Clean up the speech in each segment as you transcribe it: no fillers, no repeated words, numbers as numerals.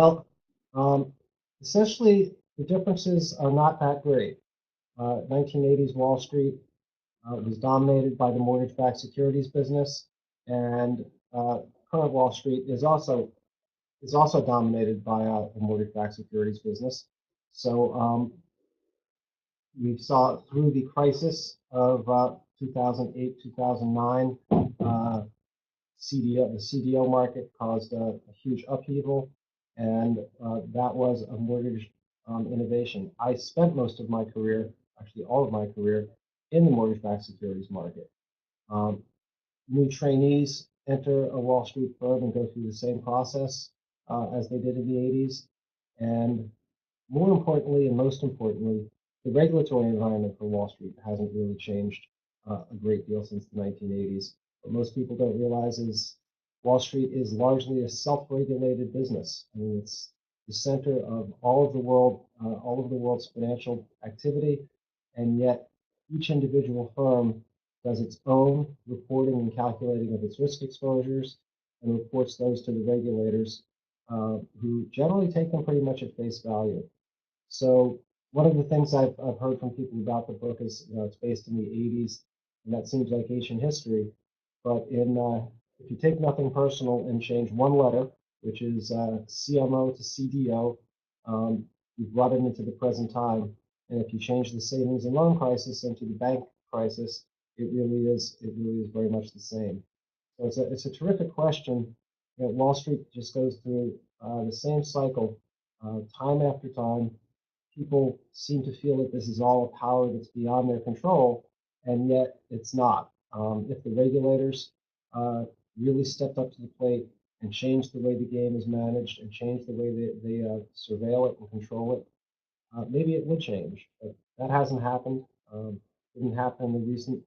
Well, um, essentially, the differences are not that great. 1980s Wall Street was dominated by the mortgage-backed securities business, and current Wall Street is also dominated by the mortgage-backed securities business. So we saw through the crisis of 2008, 2009, the CDO market caused a huge upheaval, and that was a mortgage innovation. I spent most of my career, actually all of my career, in the mortgage-backed securities market. Um, New trainees enter a Wall Street firm and go through the same process as they did in the 80s. And more importantly, and most importantly, the regulatory environment for Wall Street hasn't really changed a great deal since the 1980s. What most people don't realize is Wall Street is largely a self-regulated business. I mean, it's the center of all of the world's financial activity, and yet each individual firm does its own reporting and calculating of its risk exposures and reports those to the regulators, who generally take them pretty much at face value. So one of the things I've heard from people about the book is, it's based in the 80s, and that seems like ancient history. But if you take nothing personal and change one letter, which is CMO to CDO, you've brought it into the present time. And if you change the savings and loan crisis into the bank crisis, it really is very much the same. So it's a terrific question. Wall Street just goes through the same cycle time after time. People seem to feel that this is all a power that's beyond their control, and yet it's not. If the regulators uh, really stepped up to the plate and changed the way the game is managed and changed the way they surveil it and control it, maybe it would change. But that hasn't happened. Didn't happen in the recent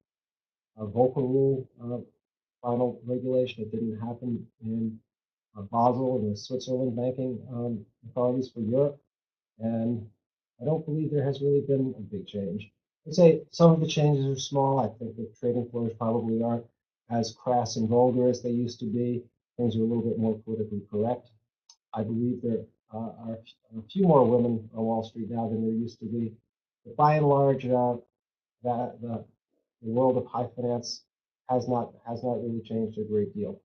Volcker rule final regulation. It didn't happen in Basel and the Switzerland banking authorities for Europe. And I don't believe there has really been a big change. I'd say some of the changes are small. I think the trading floors probably aren't as crass and vulgar as they used to be. Things are a little bit more politically correct. I believe there are a few more women on Wall Street now than there used to be. But by and large, the world of high finance has not really changed a great deal.